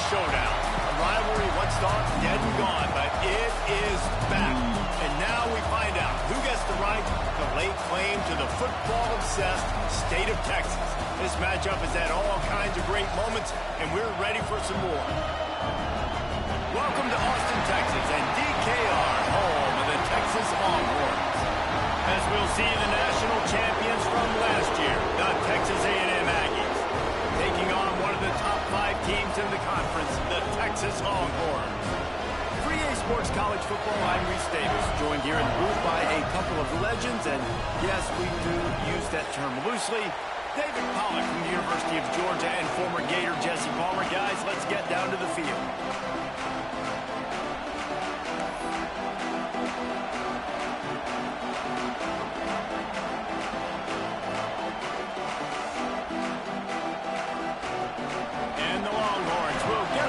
showdown. A rivalry once thought dead and gone, but it is back. And now we find out who gets the right to lay claim to the football-obsessed state of Texas. This matchup has had all kinds of great moments, and we're ready for some more. Welcome to Austin, Texas, and DKR, home of the Texas Longhorns. As we'll see, the national champions from last year, the Texas A&M Aggies, taking on one of the top 5 teams in the conference, the Texas Longhorns. For EA Sports College Football, I'm Reese Davis, joined here in the booth by a couple of legends, and yes, we do use that term loosely. David Pollack from the University of Georgia and former Gator Jesse Palmer. Guys, let's get down to the field.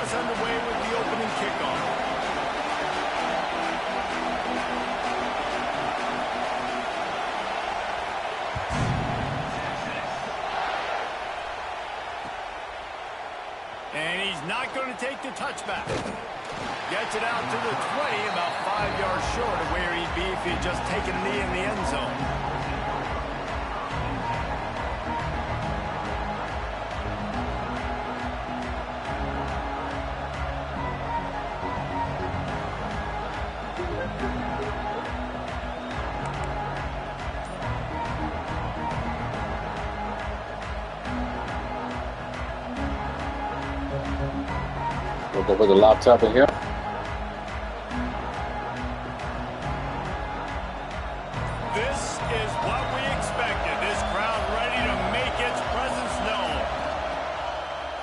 Underway with the opening kickoff. And he's not going to take the touchback. Gets it out to the 20, about 5 yards short of where he'd be if he'd just taken a knee in the end zone. We'll go with the laptop in here. This is what we expected. This crowd ready to make its presence known.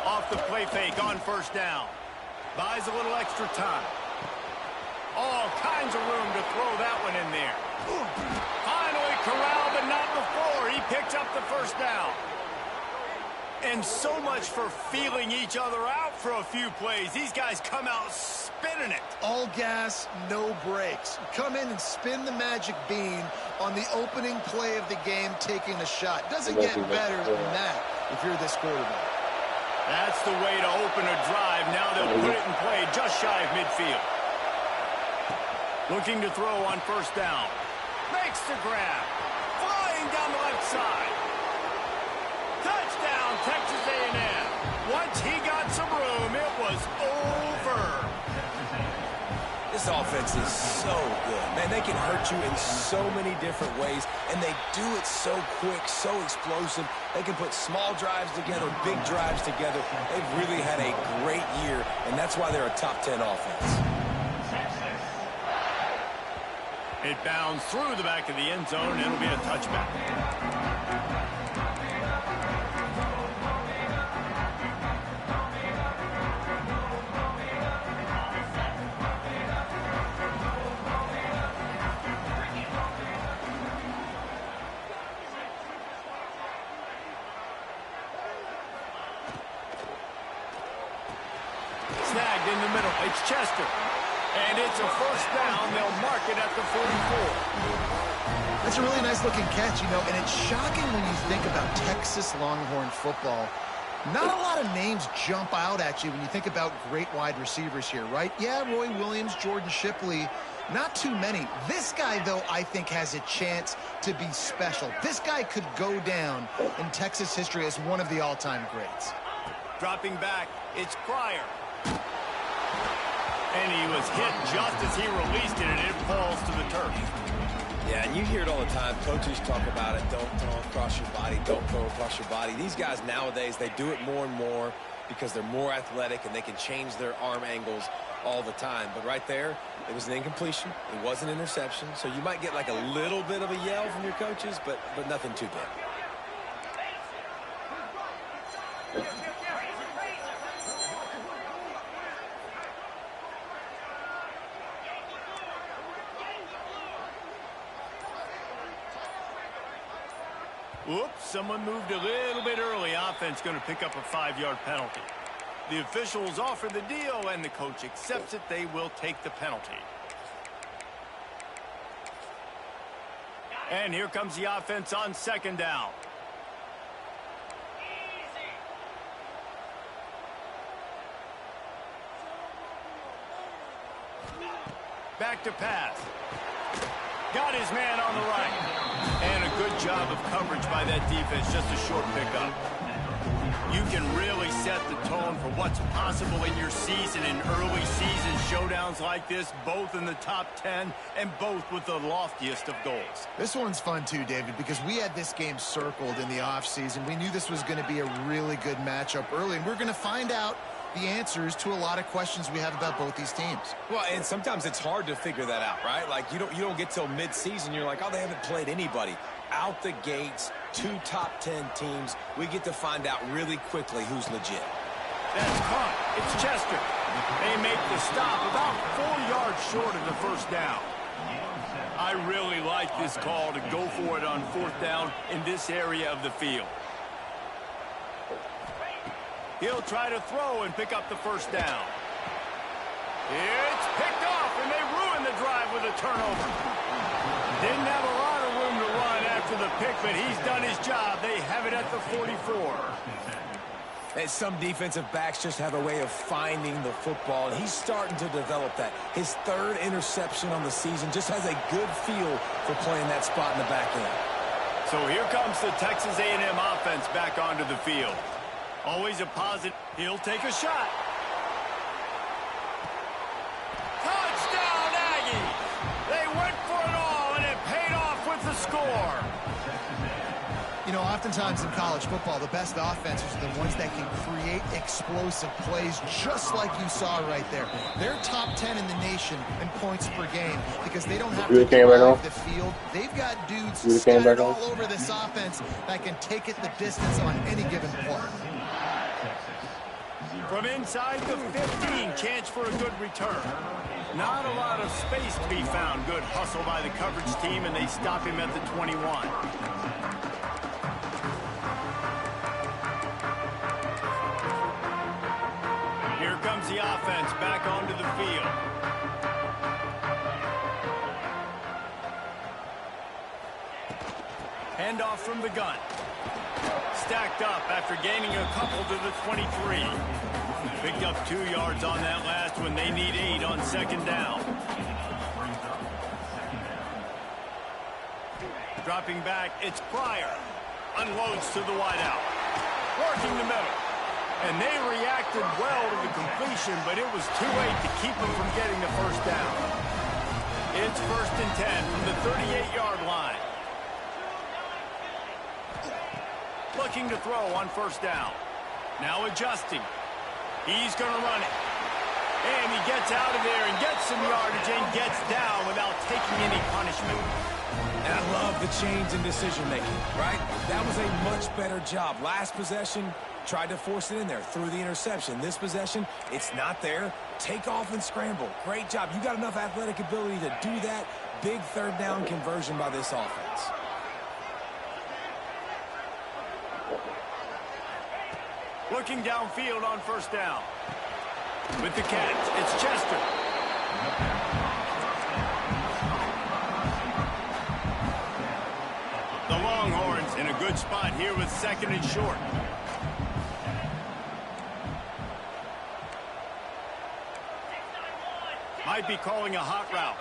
Off the play fake on first down. Buys a little extra time. All kinds of room to throw that one in there. Finally corralled, but not before. He picks up the first down. And so much for feeling each other out for a few plays. These guys come out spinning it. All gas, no brakes. Come in and spin the magic bean on the opening play of the game, taking a shot. Doesn't get better than that if you're this quarterback. That's the way to open a drive. Now they'll put it in play just shy of midfield. Looking to throw on first down. Makes the grab. Flying down the left side. Touchdown, Texas A&M. Once he got some room, it was over. This offense is so good. Man, they can hurt you in so many different ways, and they do it so quick, so explosive. They can put small drives together, big drives together. They've really had a great year, and that's why they're a top 10 offense. It bounds through the back of the end zone. It'll be a touchback. Snagged in the middle. It's Chester. And it's a first down. They'll mark it at the 44. That's a really nice-looking catch, you know, and it's shocking when you think about Texas Longhorn football. Not a lot of names jump out at you when you think about great wide receivers here, right? Yeah, Roy Williams, Jordan Shipley, not too many. This guy, though, I think has a chance to be special. This guy could go down in Texas history as one of the all-time greats. Dropping back, it's Pryor. And he was hit just as he released it, and it falls to the turf. Yeah, and you hear it all the time. Coaches talk about it. Don't throw across your body. Don't throw across your body. These guys nowadays, they do it more and more because they're more athletic and they can change their arm angles all the time. But right there, it was an incompletion. It was an interception. So you might get like a little bit of a yell from your coaches, but nothing too big. Oops, someone moved a little bit early. Offense going to pick up a 5-yard penalty. The officials offer the deal, and the coach accepts it. They will take the penalty. And here comes the offense on second down. Back to pass. Got his man on the right. And a good job of coverage by that defense. Just a short pickup. You can really set the tone for what's possible in your season in early season showdowns like this, both in the top 10 and both with the loftiest of goals. This one's fun too, David, because we had this game circled in the offseason. We knew this was going to be a really good matchup early, and we're going to find out the answers to a lot of questions we have about both these teams. Well, and sometimes it's hard to figure that out, right? Like, you don't get till mid-season, you're like, oh, they haven't played anybody. Out the gates, 2 top 10 teams, we get to find out really quickly who's legit. That's caught. It's Chester. They make the stop about 4 yards short of the first down. I really like this call to go for it on 4th down in this area of the field. He'll try to throw and pick up the first down. It's picked off, and they ruin the drive with a turnover. Didn't have a lot of room to run after the pick, but he's done his job. They have it at the 44. And some defensive backs just have a way of finding the football, and he's starting to develop that. His 3rd interception on the season, just has a good feel for playing that spot in the back end. So here comes the Texas A&M offense back onto the field. Always a positive. He'll take a shot. Touchdown, Aggies! They went for it all, and it paid off with the score. You know, oftentimes in college football, the best offenses are the ones that can create explosive plays, just like you saw right there. They're top 10 in the nation in points per game because they don't have to drive the field. They've got dudes scattered all over this offense that can take it the distance on any given play. From inside the 15, chance for a good return. Not a lot of space to be found. Good hustle by the coverage team, and they stop him at the 21. Here comes the offense back onto the field. Handoff from the gun. Stacked up after gaining a couple to the 23. Picked up 2 yards on that last one. They need 8 on 2nd down. Dropping back, it's Pryor. Unloads to the wideout. Working the middle. And they reacted well to the completion, but it was too late to keep them from getting the first down. It's 1st and 10 from the 38-yard line. Looking to throw on 1st down. Now adjusting. He's going to run it. And he gets out of there and gets some yardage and gets down without taking any punishment. And I love the change in decision-making, right? That was a much better job. Last possession, tried to force it in there through the interception. This possession, it's not there. Take off and scramble. Great job. You got enough athletic ability to do that. Big 3rd down conversion by this offense. Looking downfield on 1st down. With the catch, it's Chester. The Longhorns in a good spot here with 2nd and short. Might be calling a hot route.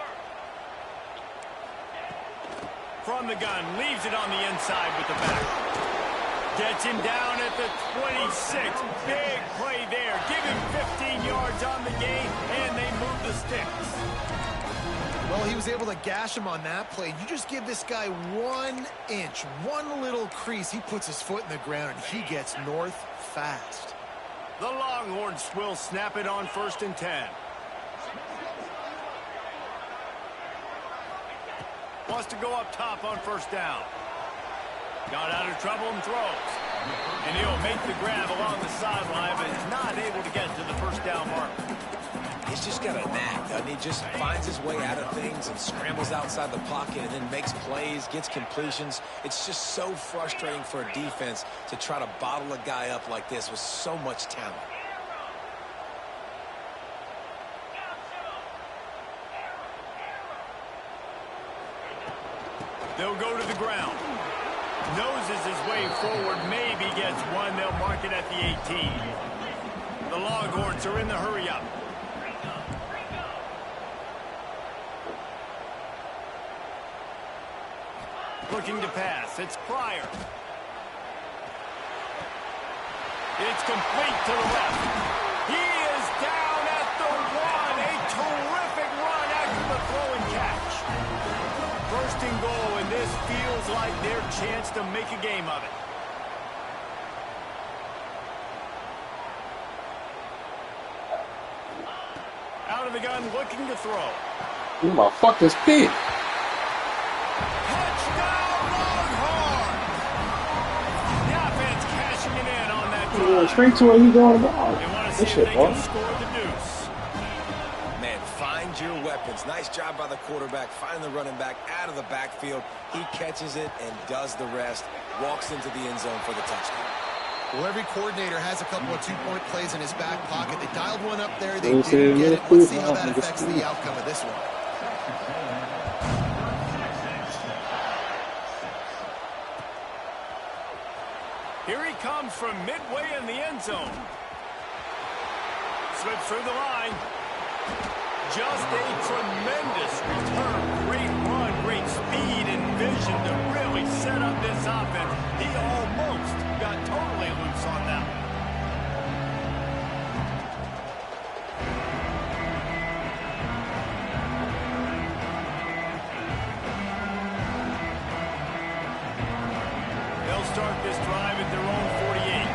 From the gun, leaves it on the inside with the back. Gets him down at the 26. Big play there. Give him 15 yards on the game, and they move the sticks. Well, he was able to gash him on that play. You just give this guy 1 inch, one little crease. He puts his foot in the ground, and he gets north fast. The Longhorns will snap it on 1st and 10. Wants to go up top on 1st down. Got out of trouble and throws. And he'll make the grab along the sideline, but is not able to get to the 1st down mark. He's just got a knack, doesn't he? Just finds his way out of things and scrambles outside the pocket and then makes plays, gets completions. It's just so frustrating for a defense to try to bottle a guy up like this with so much talent. They'll go to the ground. Noses his way forward, maybe gets one. They'll mark it at the 18. The Longhorns are in the hurry-up. Looking to pass. It's Pryor. It's complete to the left. He is down at the 1. A terrific run after the throw and catch. First and goal, and this feels like their chance to make a game of it. Out of the gun, looking to throw. Who my fuck is Pete? Touchdown, Longhorns! The offense cashing it in on that Yeah, drive. straight to where you going about. They want to This see shit, if they boy. can score the deuce. Man, find your weapons. Nice job by the quarterback, finding the running back out of the backfield. He catches it and does the rest. Walks into the end zone for the touchdown. Well, every coordinator has a couple of two-point plays in his back pocket. They dialed one up there. They We'll see didn't in get a it. minute, Let's see how too. that I'll affects just- the outcome of this one. Here he comes from midway in the end zone. Slips through the line. Just a tremendous return. Great run, great speed and vision to really set up this offense. He almost got totally loose on that one. They'll start this drive at their own 48.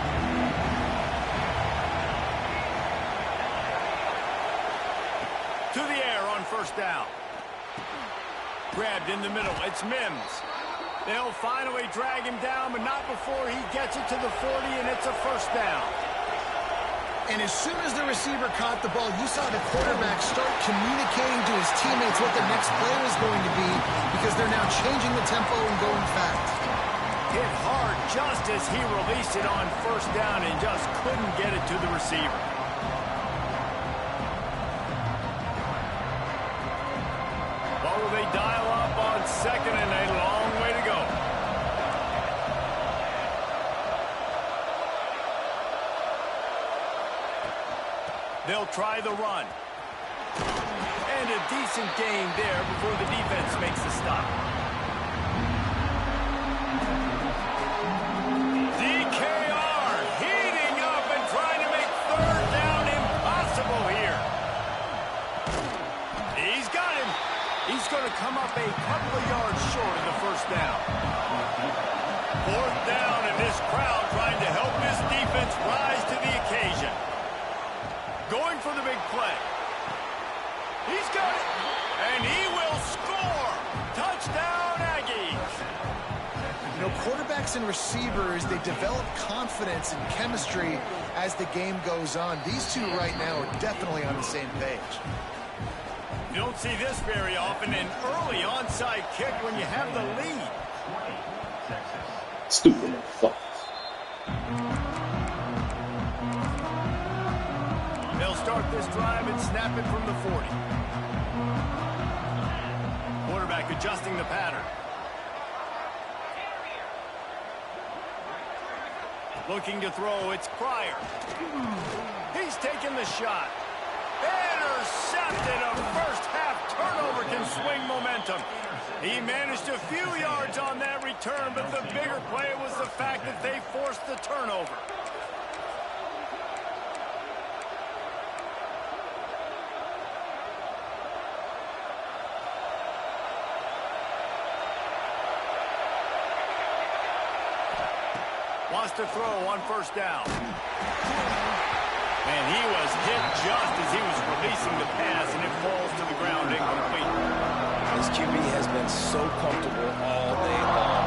To the air on first down. Grabbed in the middle. It's Mims. They'll finally drag him down, but not before he gets it to the 40, and it's a first down. And as soon as the receiver caught the ball, you saw the quarterback start communicating to his teammates what the next play was going to be because they're now changing the tempo and going fast. Hit hard just as he released it on first down and just couldn't get it to the receiver. What will they dial up on second and a long way to go? They'll try the run. And a decent game there before the defense makes the stop. DKR heating up and trying to make third down impossible here. He's got him. He's going to come up a couple of yards short of the first down. Fourth down, and this crowd trying to help this defense rise to the occasion. Going for the big play. He's got it. And he will score. Touchdown, Aggies. You know, quarterbacks and receivers, they develop confidence and chemistry as the game goes on. These two right now are definitely on the same page. You don't see this very often, an early onside kick when you have the lead. Stupid fuck. They'll start this drive and snap it from the 40. Quarterback adjusting the pattern. Looking to throw, it's Pryor. He's taking the shot. Intercepted. A first half turnover can swing momentum. He managed a few yards on that return, but the bigger play was the fact that they forced the turnover. Wants to throw on first down. And he was hit just as he was releasing the pass, and it falls to the ground incomplete. This QB has been so comfortable all day long.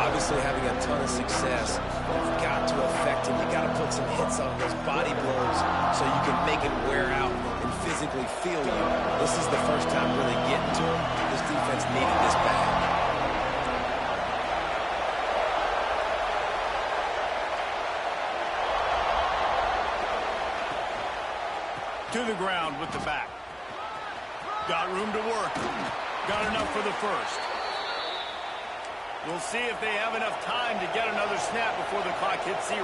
Obviously having a ton of success. You've got to affect him. You've got to put some hits on those body blows so you can make it wear out and physically feel you. This is the first time really getting to him. This defense needed this bad. To the ground with the back. Got room to work. Got enough for the first. We'll see if they have enough time to get another snap before the clock hits 0.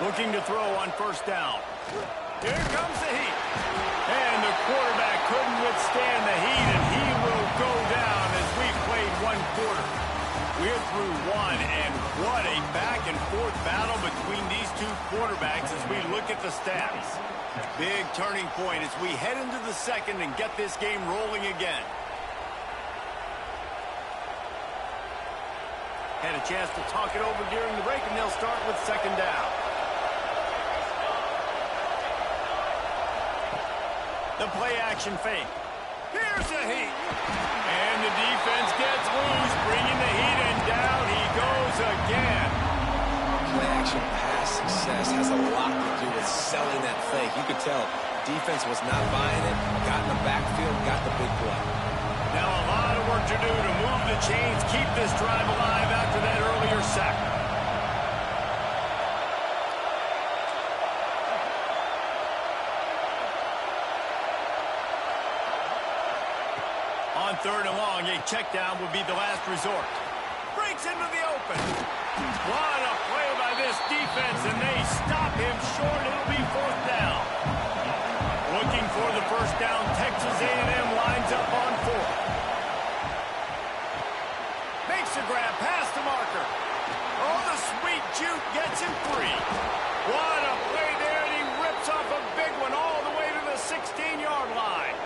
Looking to throw on first down. Here comes the heat. And the quarterback couldn't withstand the heat, and he will go down as we've played one quarter. We're through one, and what a back-and-forth battle between these two quarterbacks as we look at the stats. Big turning point as we head into the second and get this game rolling again. Had a chance to talk it over during the break, and they'll start with second down. The play-action fake. Here's the heat. And the defense gets loose, bringing the heat, and down he goes again. Play-action pass success has a lot to do with selling that fake. You could tell defense was not buying it, got in the backfield, got the big play. Now a lot of work to do to move the chains, keep this drive alive after that earlier sack. On third and long, a check down would be the last resort. Breaks into the open. What a play by this defense, and they stop him short. It'll be fourth down. Looking for the first down, Texas A&M lines up on fourth. Makes the grab past the marker. Oh, the sweet juke gets him free. What a play there, and he rips off a big one all the way to the 16-yard line.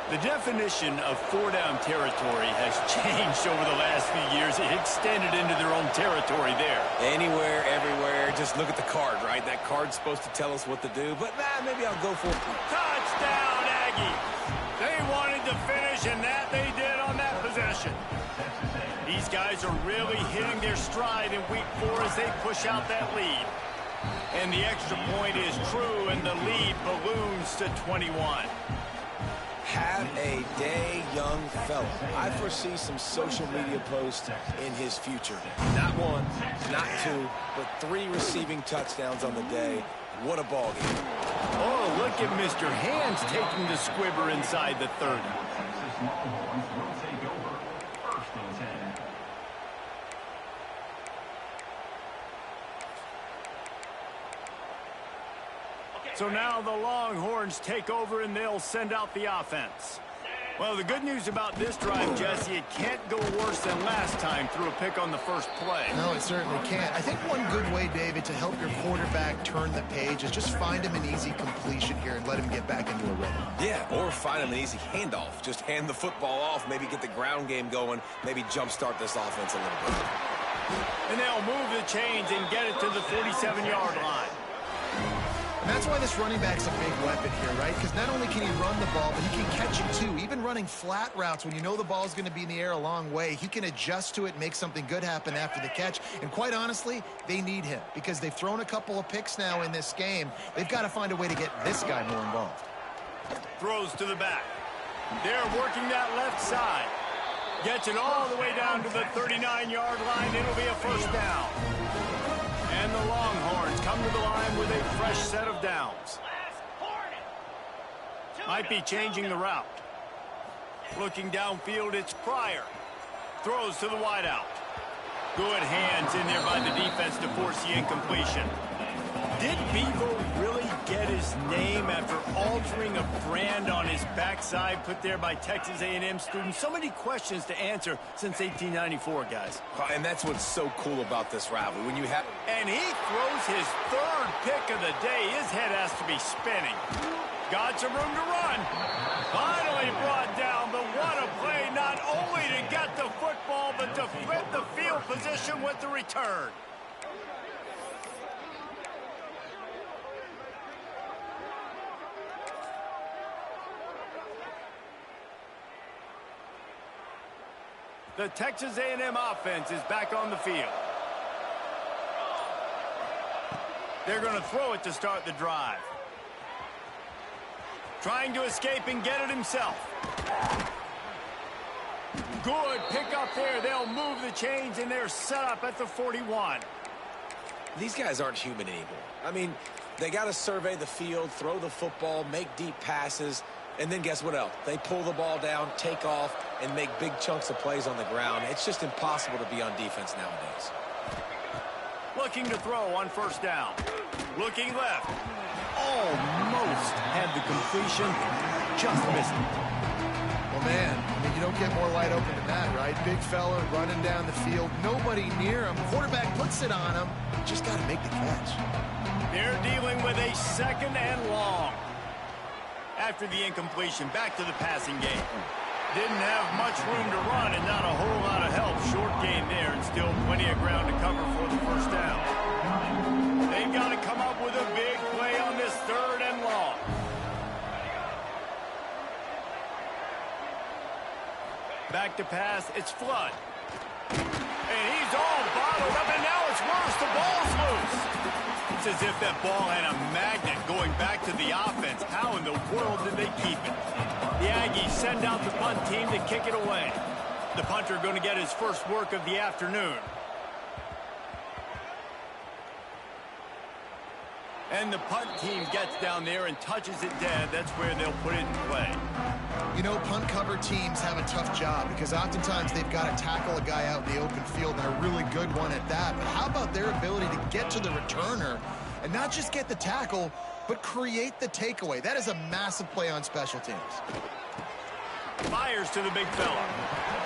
The definition of four-down territory has changed over the last few years. It extended into their own territory there. Anywhere, everywhere, just look at the card, right? That card's supposed to tell us what to do, but maybe I'll go for it. Touchdown, Aggie! They wanted to finish, and that they did on that possession. These guys are really hitting their stride in week 4 as they push out that lead. And the extra point is true, and the lead balloons to 21. Have a day, young fella. I foresee some social media posts in his future. Not 1, not 2, but 3 receiving touchdowns on the day. What a ball game. Oh, look at Mr. Hands taking the squibber inside the 30. So now the Longhorns take over, and they'll send out the offense. Well, the good news about this drive, Jesse, it can't go worse than last time through a pick on the first play. No, it certainly can't. I think one good way, David, to help your quarterback turn the page is just find him an easy completion here and let him get back into a rhythm. Yeah, or find him an easy handoff. Just hand the football off, maybe get the ground game going, maybe jumpstart this offense a little bit. And they'll move the chains and get it to the 47-yard line. And that's why this running back's a big weapon here, right? Because not only can he run the ball, but he can catch it too. Even running flat routes when you know the ball's going to be in the air a long way, he can adjust to it, make something good happen after the catch. And quite honestly, they need him because they've thrown a couple of picks now in this game. They've got to find a way to get this guy more involved. Throws to the back. They're working that left side. Gets it all the way down to the 39-yard line. It'll be a first down. And the Longhorns come to the line with a fresh set of downs. Might be changing the route. Looking downfield, it's Pryor. Throws to the wideout. Good hands in there by the defense to force the incompletion. Did Bevo really get his name after altering a brand on his backside put there by Texas A&M students? So many questions to answer since 1894, guys. And that's what's so cool about this rivalry. When you have... And he throws his third pick of the day. His head has to be spinning. Got some room to run. Finally brought down, but what a play, not only to get the football, but to flip the field position with the return. The Texas A&M offense is back on the field. They're going to throw it to start the drive. Trying to escape and get it himself. Good pick up there. They'll move the chains, and they're set up at the 41. These guys aren't human anymore. I mean, they got to survey the field, throw the football, make deep passes, and then guess what else? They pull the ball down, take off, and make big chunks of plays on the ground. It's just impossible to be on defense nowadays. Looking to throw on first down. Looking left. Almost had the completion. Just missed it. Well, man. I mean, you don't get more wide open than that, right? Big fella running down the field. Nobody near him. Quarterback puts it on him. Just got to make the catch. They're dealing with a 2nd and long. After the incompletion, back to the passing game. Didn't have much room to run and not a whole lot of help. Short game there and still plenty of ground to cover for the first down. They've got to come up with a big play on this 3rd and long. Back to pass, it's Flood. And he's all bottled up, and now it's worse. The ball's loose. It's as if that ball had a magnet going back to the offense. How in the world did they keep it? The Aggies send out the punt team to kick it away. The punter going to get his first work of the afternoon. And the punt team gets down there and touches it dead. That's where they'll put it in play. You know, punt cover teams have a tough job because oftentimes they've got to tackle a guy out in the open field, and a really good one at that. But how about their ability to get to the returner and not just get the tackle, but create the takeaway? That is a massive play on special teams. Fires to the big fella.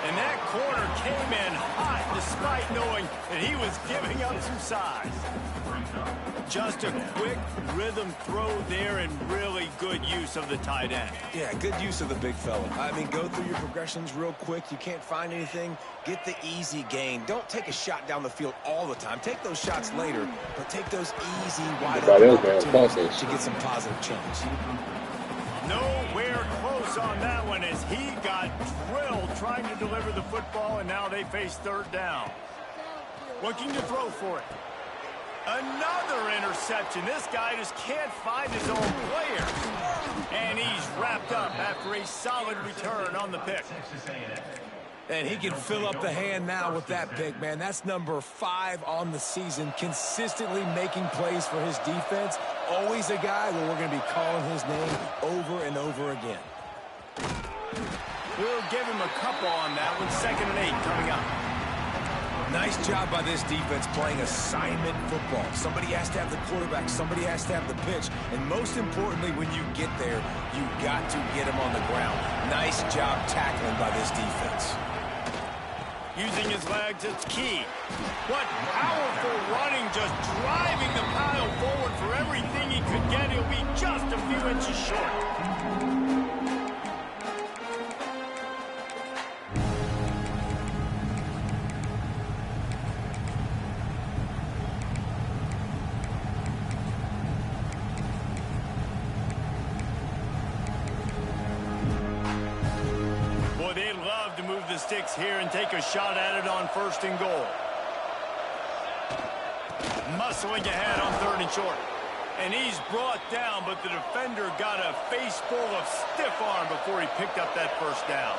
And that corner came in hot despite knowing that he was giving up some size. Just a quick rhythm throw there and really good use of the tight end. Yeah, good use of the big fella. I mean, go through your progressions real quick. You can't find anything. Get the easy gain. Don't take a shot down the field all the time. Take those shots later, but take those easy, wide open opportunities to get some positive chunks. Nowhere close on that one as he got drilled trying to deliver the football, and now they face 3rd down. Looking to throw for it. Another interception. This guy just can't find his own players. And he's wrapped up after a solid return on the pick. And he can fill up the hand now with that pick, man. That's number 5 on the season, consistently making plays for his defense. Always a guy where we're going to be calling his name over and over again. We'll give him a couple on that one. 2nd and 8 coming up. Nice job by this defense playing assignment football. Somebody has to have the quarterback. Somebody has to have the pitch. And most importantly, when you get there, you got to get him on the ground. Nice job tackling by this defense. Using his legs, it's key. What powerful running, just driving the pile forward for everything he could get. He'll be just a few inches short. They'd love to move the sticks here and take a shot at it on 1st and goal. Muscling ahead on 3rd and short. And he's brought down, but the defender got a face full of stiff arm before he picked up that 1st down.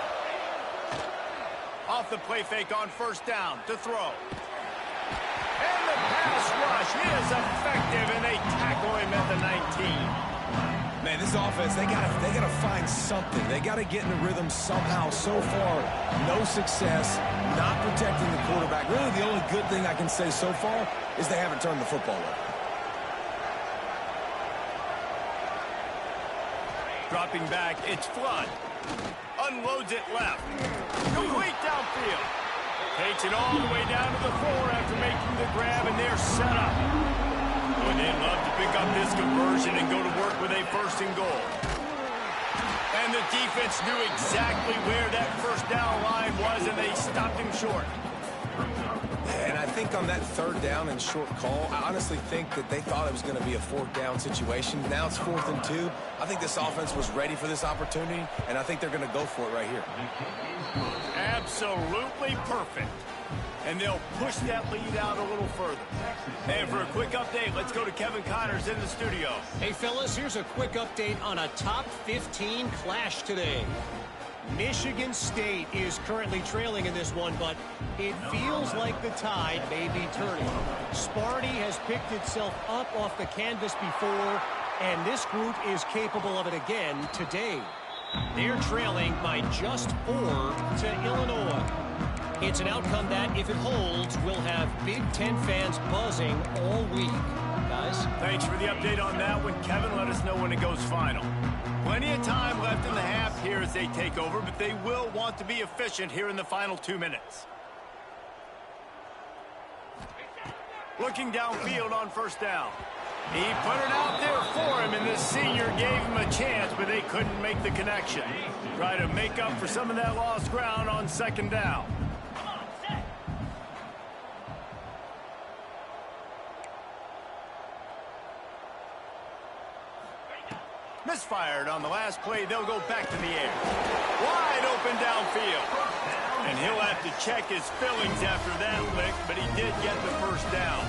Off the play fake on 1st down to throw. And the pass rush is effective, and they tackle him at the 19. Man, this offense, they gotta find something. They gotta get in the rhythm somehow. So far, no success, not protecting the quarterback. Really, the only good thing I can say so far is they haven't turned the football over. Dropping back, it's Flood. Unloads it left. Complete downfield. Takes it all the way down to the floor after making the grab, and they're set up. Boy, they'd love to pick up this conversion and go to work with a 1st and goal. And the defense knew exactly where that 1st down line was, and they stopped him short. And I think on that 3rd down and short call, I honestly think that they thought it was going to be a 4th down situation. Now it's 4th and 2. I think this offense was ready for this opportunity, and I think they're going to go for it right here. Absolutely perfect. And they'll push that lead out a little further. And for a quick update, let's go to Kevin Connors in the studio. Hey, fellas, here's a quick update on a top 15 clash today. Michigan State is currently trailing in this one, but it feels like the tide may be turning. Sparty has picked itself up off the canvas before, and this group is capable of it again today. They're trailing by just 4 to Illinois. It's an outcome that, if it holds, will have Big Ten fans buzzing all week. Guys? Thanks for the update on that one, Kevin. Let us know when it goes final. Plenty of time left in the half here as they take over, but they will want to be efficient here in the final 2 minutes. Looking downfield on first down. He put it out there for him, and the senior gave him a chance, but they couldn't make the connection. Try to make up for some of that lost ground on second down. Misfired on the last play. They'll go back to the air. Wide open downfield. And he'll have to check his fillings after that lick, but he did get the first down.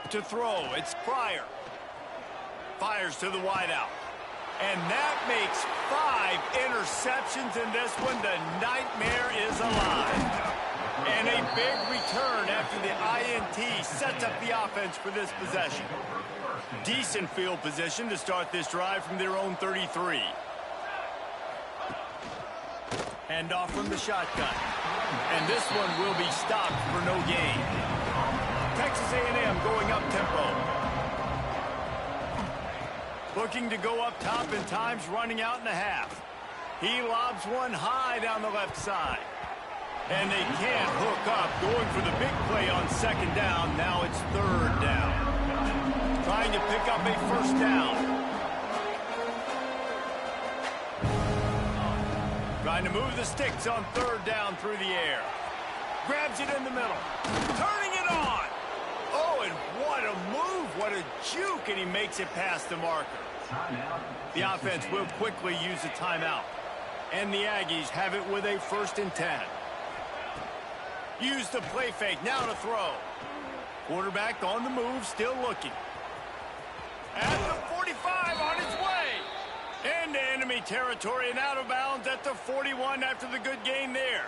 To throw, it's Pryor. Fires to the wideout. And that makes 5 interceptions in this one. The nightmare is alive. And a big return after the INT sets up the offense for this possession. Decent field position to start this drive from their own 33. Hand off from the shotgun. And this one will be stopped for no gain. Texas A&M going up tempo. Looking to go up top, and time's running out in the half. He lobs one high down the left side. And they can't hook up. Going for the big play on second down. Now it's third down. Trying to pick up a first down. Trying to move the sticks on third down through the air. Grabs it in the middle. Turning it on. Oh, and what a move. What a juke. And he makes it past the marker. The offense will quickly use a timeout. And the Aggies have it with a 1st and 10. Use the play fake. Now to throw. Quarterback on the move, still looking. At the 45 on his way. Into enemy territory and out of bounds at the 41 after the good gain there.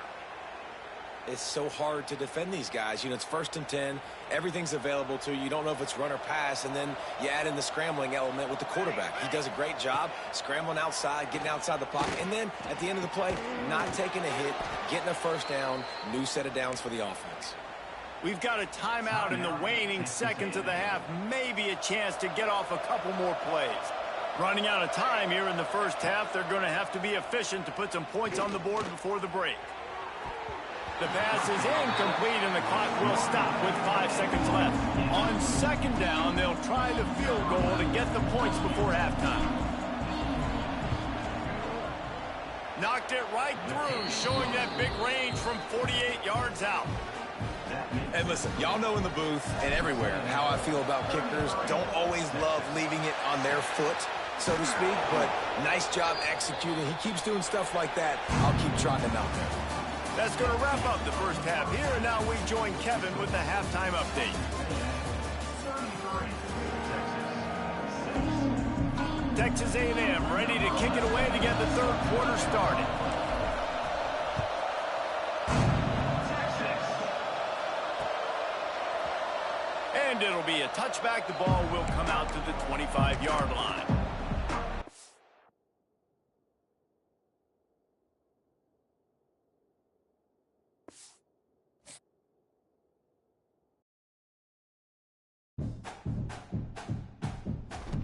It's so hard to defend these guys. You know, it's 1st and 10. Everything's available to you. You don't know if it's run or pass, and then you add in the scrambling element with the quarterback. He does a great job scrambling outside, getting outside the pocket, and then at the end of the play, not taking a hit, getting a first down, new set of downs for the offense. We've got a timeout in the waning seconds of the half. Maybe a chance to get off a couple more plays. Running out of time here in the first half. They're going to have to be efficient to put some points on the board before the break. The pass is incomplete, and the clock will stop with 5 seconds left. On second down, they'll try the field goal to get the points before halftime. Knocked it right through, showing that big range from 48 yards out. And listen, y'all know in the booth and everywhere how I feel about kickers. Don't always love leaving it on their foot, so to speak, but nice job executing. He keeps doing stuff like that. I'll keep trotting him out there. That's going to wrap up the first half here, and now we join Kevin with the halftime update. Texas A&M ready to kick it away to get the third quarter started. And it'll be a touchback. The ball will come out to the 25-yard line.